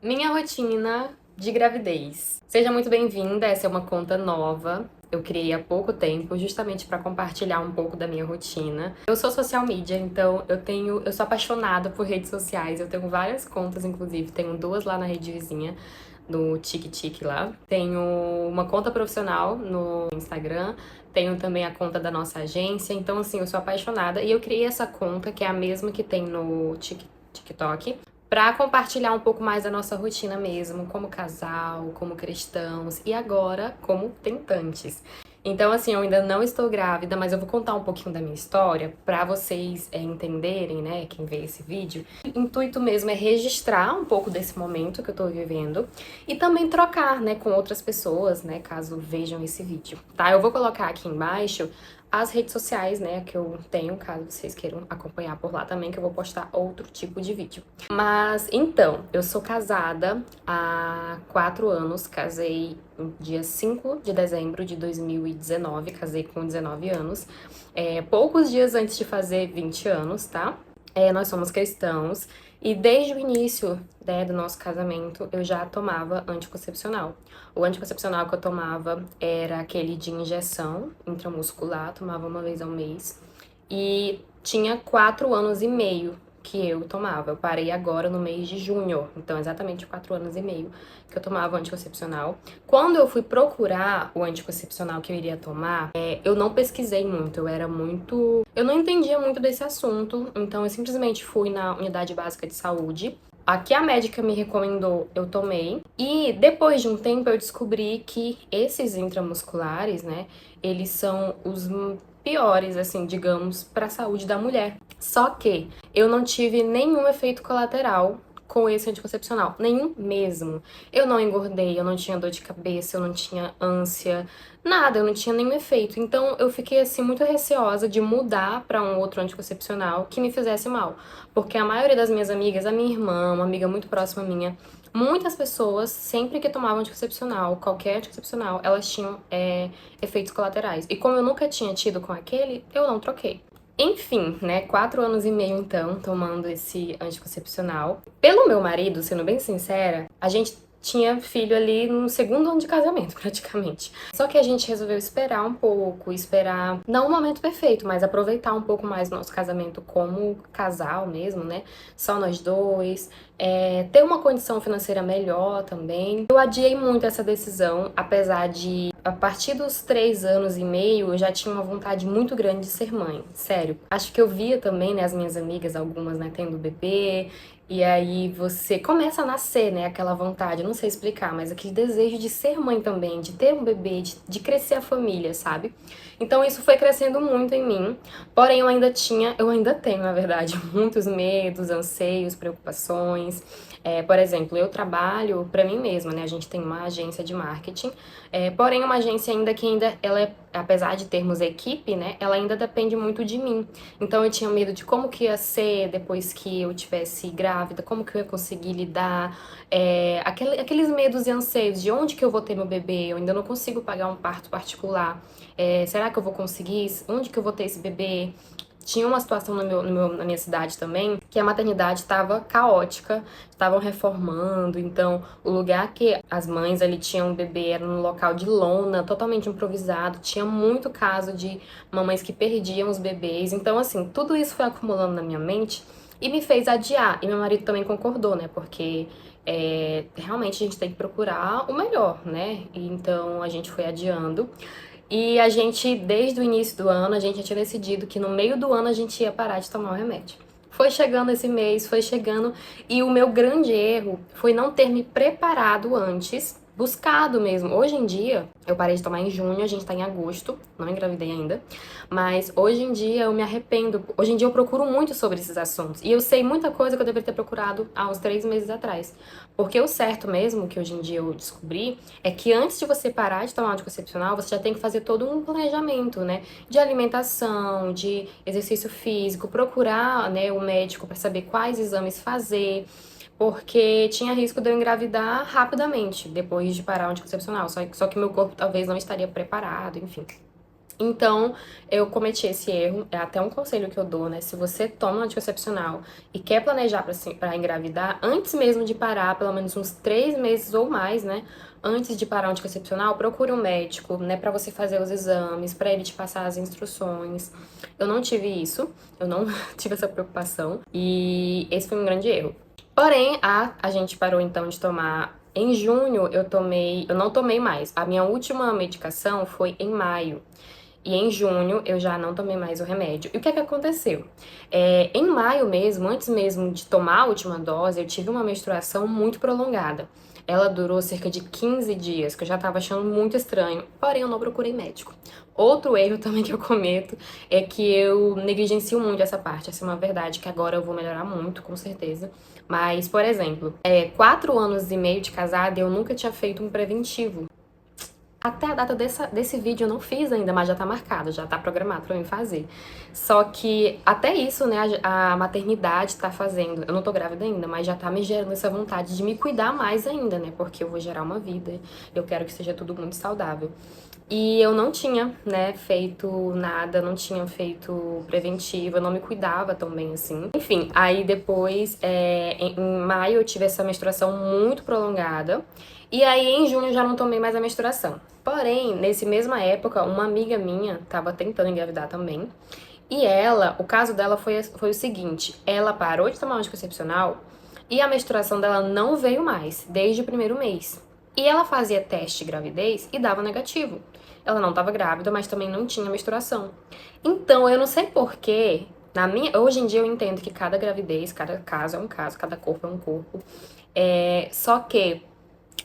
Minha rotina de gravidez. Seja muito bem-vinda, essa é uma conta nova. Eu criei há pouco tempo, justamente para compartilhar um pouco da minha rotina. Eu sou social media, então eu sou apaixonada por redes sociais. Eu tenho várias contas, inclusive, tenho duas lá na rede vizinha, no TikTok lá. Tenho uma conta profissional no Instagram, tenho também a conta da nossa agência. Então, assim, eu sou apaixonada e eu criei essa conta, que é a mesma que tem no TikTok, para compartilhar um pouco mais da nossa rotina mesmo, como casal, como cristãos e agora como tentantes. Então, assim, eu ainda não estou grávida, mas eu vou contar um pouquinho da minha história para vocês entenderem, né, quem vê esse vídeo. O intuito mesmo é registrar um pouco desse momento que eu tô vivendo e também trocar, né, com outras pessoas, né, caso vejam esse vídeo, tá? Eu vou colocar aqui embaixo as redes sociais, né, que eu tenho, caso vocês queiram acompanhar por lá também, que eu vou postar outro tipo de vídeo. Mas, então, eu sou casada há 4 anos, casei no dia 5 de dezembro de 2019, casei com 19 anos, poucos dias antes de fazer 20 anos, tá? Nós somos cristãos e desde o início, né, do nosso casamento eu já tomava anticoncepcional. O anticoncepcional que eu tomava era aquele de injeção intramuscular, tomava uma vez ao mês. E tinha 4 anos e meio que eu tomava. Eu parei agora no mês de junho, então exatamente 4 anos e meio que eu tomava anticoncepcional. Quando eu fui procurar o anticoncepcional que eu iria tomar, eu não pesquisei muito, eu não entendia muito desse assunto, então eu simplesmente fui na unidade básica de saúde. Aqui a médica me recomendou, eu tomei. E depois de um tempo eu descobri que esses intramusculares, né, eles são os piores, assim, digamos, para a saúde da mulher. Só que eu não tive nenhum efeito colateral com esse anticoncepcional, nenhum mesmo. Eu não engordei, eu não tinha dor de cabeça, eu não tinha ânsia, nada, eu não tinha nenhum efeito. Então eu fiquei assim muito receosa de mudar para um outro anticoncepcional que me fizesse mal, porque a maioria das minhas amigas, a minha irmã, uma amiga muito próxima minha, muitas pessoas, sempre que tomavam anticoncepcional, qualquer anticoncepcional, elas tinham efeitos colaterais. E como eu nunca tinha tido com aquele, eu não troquei. Enfim, né, 4 anos e meio então, tomando esse anticoncepcional. Pelo meu marido, sendo bem sincera, a gente tinha filho ali no segundo ano de casamento, praticamente. Só que a gente resolveu esperar um pouco, esperar, não o momento perfeito, mas aproveitar um pouco mais o nosso casamento como casal mesmo, né? Só nós dois, ter uma condição financeira melhor também. Eu adiei muito essa decisão, apesar de, a partir dos 3 anos e meio, eu já tinha uma vontade muito grande de ser mãe, sério. Acho que eu via também, né, as minhas amigas, algumas, né, tendo bebê, e aí você começa a nascer, né, aquela vontade, eu não sei explicar, mas aquele desejo de ser mãe também, de ter um bebê, de crescer a família, sabe? Então isso foi crescendo muito em mim, porém eu ainda tenho, na verdade, muitos medos, anseios, preocupações. Por exemplo, eu trabalho para mim mesma, né? A gente tem uma agência de marketing, porém uma agência ela apesar de termos equipe, né? Ela ainda depende muito de mim. Então eu tinha medo de como que ia ser depois que eu tivesse grávida, como que eu ia conseguir lidar, aqueles medos e anseios de onde que eu vou ter meu bebê, eu ainda não consigo pagar um parto particular, será que eu vou conseguir? Onde que eu vou ter esse bebê? Tinha uma situação na minha cidade também, que a maternidade estava caótica, estavam reformando, então o lugar que as mães ali tinham um bebê era num local de lona, totalmente improvisado, tinha muito caso de mamães que perdiam os bebês, então assim, tudo isso foi acumulando na minha mente e me fez adiar, e meu marido também concordou, né, porque realmente a gente tem que procurar o melhor, né, e então a gente foi adiando. E a gente, desde o início do ano, a gente já tinha decidido que no meio do ano a gente ia parar de tomar o remédio. Foi chegando esse mês, foi chegando, e o meu grande erro foi não ter me preparado antes, buscado mesmo. Hoje em dia, eu parei de tomar em junho, a gente tá em agosto, não engravidei ainda, mas hoje em dia eu me arrependo. Hoje em dia eu procuro muito sobre esses assuntos, e eu sei muita coisa que eu deveria ter procurado há uns 3 meses atrás. Porque o certo mesmo, que hoje em dia eu descobri, é que antes de você parar de tomar anticoncepcional, você já tem que fazer todo um planejamento, né? De alimentação, de exercício físico, procurar, né, o médico para saber quais exames fazer, porque tinha risco de eu engravidar rapidamente depois de parar o anticoncepcional. Só que meu corpo talvez não estaria preparado, enfim. Então, eu cometi esse erro, é até um conselho que eu dou, né? Se você toma um anticoncepcional e quer planejar pra engravidar, antes mesmo de parar, pelo menos uns 3 meses ou mais, né? Antes de parar o anticoncepcional, procure um médico, né? Pra você fazer os exames, pra ele te passar as instruções. Eu não tive isso, eu não tive essa preocupação e esse foi um grande erro. Porém, a gente parou então de tomar. Em junho eu não tomei mais. A minha última medicação foi em maio. E em junho eu já não tomei mais o remédio. E o que é que aconteceu? Em maio mesmo, antes mesmo de tomar a última dose, eu tive uma menstruação muito prolongada. Ela durou cerca de 15 dias, que eu já tava achando muito estranho, porém eu não procurei médico. Outro erro também que eu cometo é que eu negligencio muito essa parte. Essa é uma verdade que agora eu vou melhorar muito, com certeza. Mas, por exemplo, 4 anos e meio de casada, eu nunca tinha feito um preventivo. Até a data desse vídeo eu não fiz ainda, mas já tá marcado, já tá programado pra mim fazer. Só que até isso, né, a maternidade tá fazendo. Eu não tô grávida ainda, mas já tá me gerando essa vontade de me cuidar mais ainda, né? Porque eu vou gerar uma vida, eu quero que seja tudo muito saudável. E eu não tinha, né, feito nada, não tinha feito preventivo, eu não me cuidava tão bem assim. Enfim, aí depois, em maio, eu tive essa menstruação muito prolongada. E aí em junho eu já não tomei mais a menstruação. Porém, nesse mesma época, uma amiga minha tava tentando engravidar também. E ela, o caso dela foi o seguinte: ela parou de tomar um anticoncepcional e a menstruação dela não veio mais, desde o primeiro mês. E ela fazia teste de gravidez e dava negativo. Ela não estava grávida, mas também não tinha menstruação. Então, eu não sei porquê, hoje em dia eu entendo que cada gravidez, cada caso é um caso, cada corpo é um corpo. Só que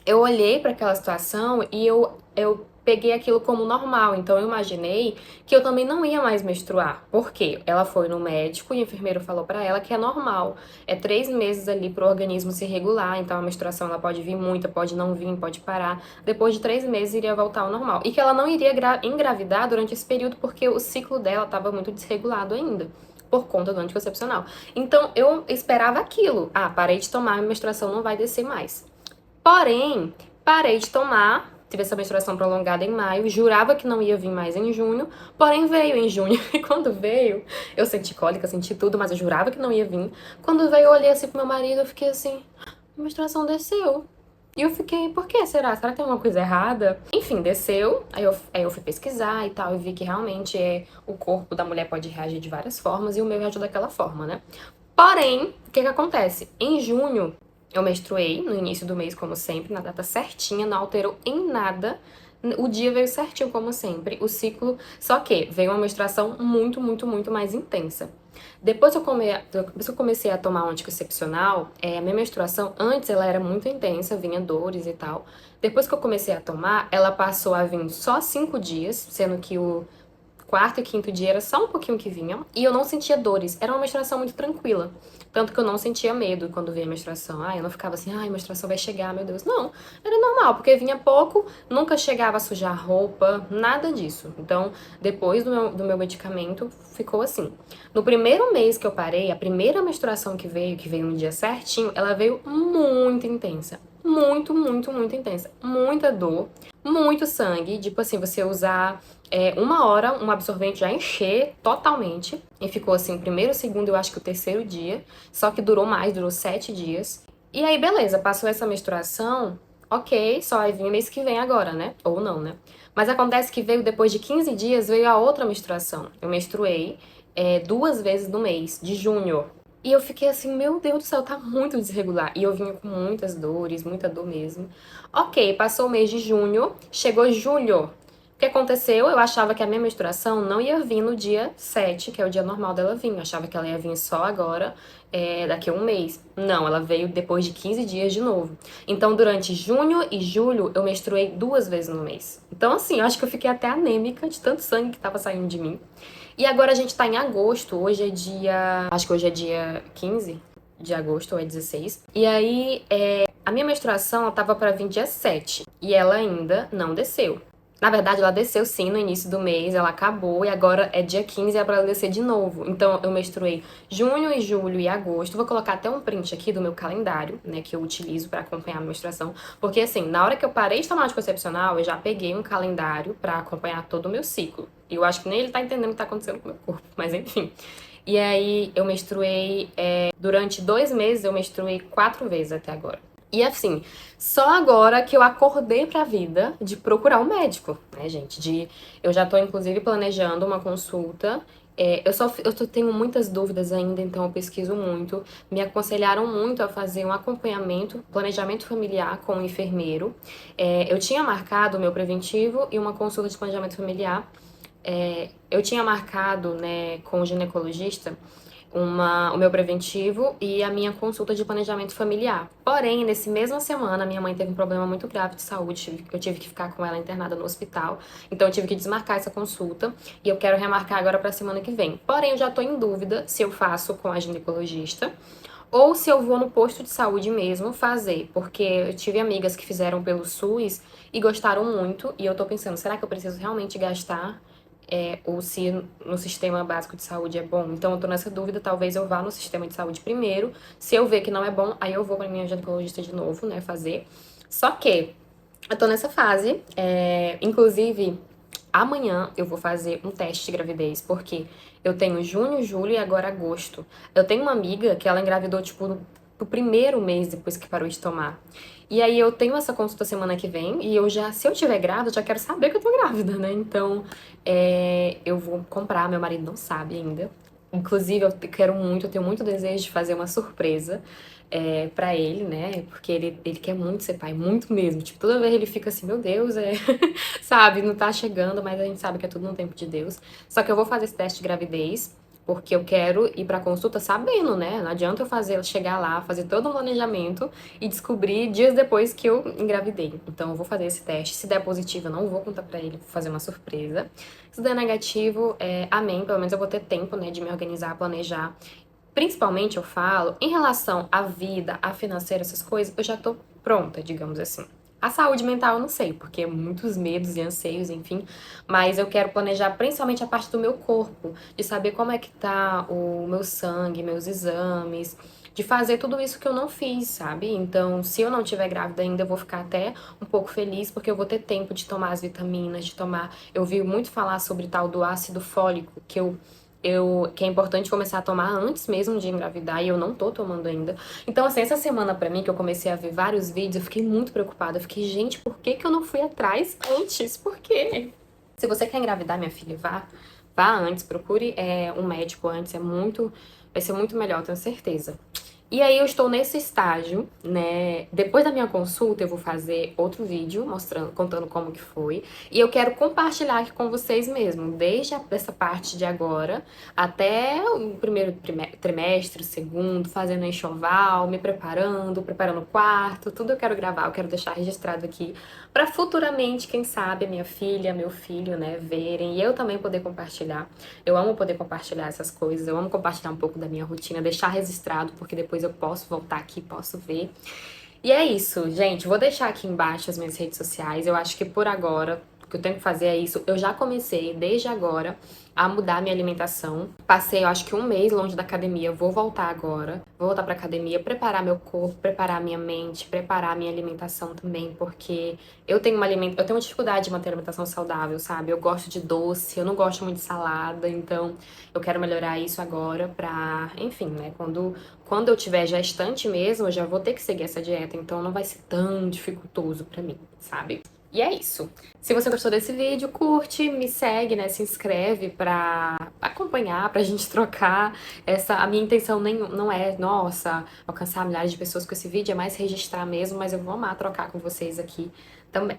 eu olhei para aquela situação e eu peguei aquilo como normal. Então eu imaginei que eu também não ia mais menstruar. Por quê? Ela foi no médico e o enfermeiro falou para ela que é normal. É 3 meses ali pro organismo se regular. Então a menstruação ela pode vir muita, pode não vir, pode parar. Depois de 3 meses iria voltar ao normal. E que ela não iria engravidar durante esse período porque o ciclo dela estava muito desregulado ainda por conta do anticoncepcional. Então eu esperava aquilo. Ah, parei de tomar, minha menstruação não vai descer mais. Porém, parei de tomar, tive essa menstruação prolongada em maio, jurava que não ia vir mais em junho, porém veio em junho. E quando veio, eu senti cólica, senti tudo, mas eu jurava que não ia vir. Quando veio, eu olhei assim pro meu marido, eu fiquei assim, a menstruação desceu. E eu fiquei, por que será? Será que tem alguma coisa errada? Enfim, desceu, aí eu fui pesquisar e tal, e vi que realmente o corpo da mulher pode reagir de várias formas, e o meu reagiu daquela forma, né? Porém, o que que acontece? Em junho, eu menstruei no início do mês, como sempre, na data certinha, não alterou em nada. O dia veio certinho, como sempre, o ciclo. Só que veio uma menstruação muito, muito, muito mais intensa. Depois que eu comecei a tomar o anticoncepcional, a minha menstruação, antes ela era muito intensa, vinha dores e tal. Depois que eu comecei a tomar, ela passou a vir só 5 dias, sendo que o quarto e quinto dia era só um pouquinho que vinha, e eu não sentia dores. Era uma menstruação muito tranquila. Tanto que eu não sentia medo quando via a menstruação. Eu não ficava assim, a menstruação vai chegar, meu Deus. Não, era normal, porque vinha pouco, nunca chegava a sujar roupa, nada disso. Então, depois do meu medicamento, ficou assim. No primeiro mês que eu parei, a primeira menstruação que veio no dia certinho, ela veio muito intensa. Muito, muito, muito intensa. Muita dor, muito sangue. Tipo assim, você usar 1 hora, um absorvente já encher totalmente. E ficou assim, o primeiro, o segundo, eu acho que o terceiro dia. Só que durou mais, durou 7 dias. E aí, beleza, passou essa menstruação, ok, só vai vir mês que vem agora, né? Ou não, né? Mas acontece que veio depois de 15 dias, veio a outra menstruação. Eu menstruei 2 vezes no mês, de junho. E eu fiquei assim, meu Deus do céu, tá muito desregular. E eu vinha com muitas dores, muita dor mesmo. Ok, passou o mês de junho, chegou julho. O que aconteceu? Eu achava que a minha menstruação não ia vir no dia 7, que é o dia normal dela vir. Eu achava que ela ia vir só agora, daqui a um mês. Não, ela veio depois de 15 dias de novo. Então, durante junho e julho, eu menstruei 2 vezes no mês. Então, assim, eu acho que eu fiquei até anêmica de tanto sangue que tava saindo de mim. E agora a gente tá em agosto, hoje é dia... Acho que hoje é dia 15 de agosto, ou é 16. E aí, a minha menstruação, ela tava pra vir dia 7. E ela ainda não desceu. Na verdade, ela desceu sim no início do mês, ela acabou e agora é dia 15 e é pra ela descer de novo. Então, eu menstruei junho e julho e agosto. Vou colocar até um print aqui do meu calendário, né, que eu utilizo pra acompanhar a menstruação. Porque, assim, na hora que eu parei de tomar anticoncepcional, eu já peguei um calendário pra acompanhar todo o meu ciclo. E eu acho que nem ele tá entendendo o que tá acontecendo com o meu corpo, mas enfim. E aí, eu menstruei, durante 2 meses, eu menstruei 4 vezes até agora. E assim, só agora que eu acordei pra vida de procurar um médico, né, gente? Eu já tô, inclusive, planejando uma consulta. Tenho muitas dúvidas ainda, então eu pesquiso muito. Me aconselharam muito a fazer um acompanhamento, planejamento familiar com um enfermeiro. Eu tinha marcado o meu preventivo e uma consulta de planejamento familiar. Eu tinha marcado, né, com o ginecologista o meu preventivo e a minha consulta de planejamento familiar. Porém, nesse mesma semana, minha mãe teve um problema muito grave de saúde, eu tive que ficar com ela internada no hospital, então eu tive que desmarcar essa consulta e eu quero remarcar agora para a semana que vem. Porém, eu já tô em dúvida se eu faço com a ginecologista ou se eu vou no posto de saúde mesmo fazer, porque eu tive amigas que fizeram pelo SUS e gostaram muito, e eu tô pensando, será que eu preciso realmente gastar ou se no sistema básico de saúde é bom. Então eu tô nessa dúvida, talvez eu vá no sistema de saúde primeiro. Se eu ver que não é bom, aí eu vou pra minha ginecologista de novo, né, fazer. Só que eu tô nessa fase, inclusive amanhã eu vou fazer um teste de gravidez, porque eu tenho junho, julho e agora agosto. Eu tenho uma amiga que ela engravidou, tipo, no primeiro mês depois que parou de tomar. E aí eu tenho essa consulta semana que vem e se eu tiver grávida, eu já quero saber que eu tô grávida, né? Então, eu vou comprar, meu marido não sabe ainda. Inclusive, eu tenho muito desejo de fazer uma surpresa pra ele, né? Porque ele quer muito ser pai, muito mesmo. Tipo, toda vez ele fica assim, meu Deus, sabe, não tá chegando, mas a gente sabe que é tudo no tempo de Deus. Só que eu vou fazer esse teste de gravidez, porque eu quero ir pra consulta sabendo, né? Não adianta eu chegar lá, fazer todo um planejamento e descobrir dias depois que eu engravidei. Então eu vou fazer esse teste. Se der positivo, eu não vou contar pra ele, vou fazer uma surpresa. Se der negativo, amém. Pelo menos eu vou ter tempo, né, de me organizar, planejar. Principalmente eu falo, em relação à vida, à financeira, essas coisas, eu já tô pronta, digamos assim. A saúde mental eu não sei, porque muitos medos e anseios, enfim, mas eu quero planejar principalmente a parte do meu corpo, de saber como é que tá o meu sangue, meus exames, de fazer tudo isso que eu não fiz, sabe? Então, se eu não tiver grávida ainda, eu vou ficar até um pouco feliz, porque eu vou ter tempo de tomar as vitaminas, de tomar. Eu vi muito falar sobre tal do ácido fólico, que é importante começar a tomar antes mesmo de engravidar e eu não tô tomando ainda. Então, assim, essa semana pra mim, que eu comecei a ver vários vídeos, eu fiquei muito preocupada. Eu fiquei, gente, por que que eu não fui atrás antes? Por quê? Se você quer engravidar, minha filha, vá antes, procure um médico antes, vai ser muito melhor, tenho certeza. E aí eu estou nesse estágio, né? Depois da minha consulta eu vou fazer outro vídeo contando como que foi. E eu quero compartilhar aqui com vocês mesmo, desde essa parte de agora até o primeiro trimestre, o segundo, fazendo enxoval, me preparando o quarto, tudo eu quero gravar, eu quero deixar registrado aqui para futuramente, quem sabe, a minha filha, meu filho, né, verem e eu também poder compartilhar. Eu amo poder compartilhar essas coisas, eu amo compartilhar um pouco da minha rotina, deixar registrado, porque depois eu posso voltar aqui, posso ver. E é isso, gente. Vou deixar aqui embaixo as minhas redes sociais. Eu acho que por agora, o que eu tenho que fazer é isso. Eu já comecei, desde agora, a mudar minha alimentação. Passei, eu acho que um mês longe da academia. Vou voltar agora. Vou voltar pra academia, preparar meu corpo, preparar minha mente, preparar minha alimentação também, porque eu tenho uma dificuldade de manter a alimentação saudável, sabe? Eu gosto de doce, eu não gosto muito de salada, então eu quero melhorar isso agora pra, enfim, né? Quando eu tiver gestante mesmo, eu já vou ter que seguir essa dieta, então não vai ser tão dificultoso pra mim, sabe? E é isso. Se você gostou desse vídeo, curte, me segue, né? Se inscreve pra acompanhar, pra gente trocar. A minha intenção não é, nossa, alcançar milhares de pessoas com esse vídeo, é mais registrar mesmo, mas eu vou amar trocar com vocês aqui também.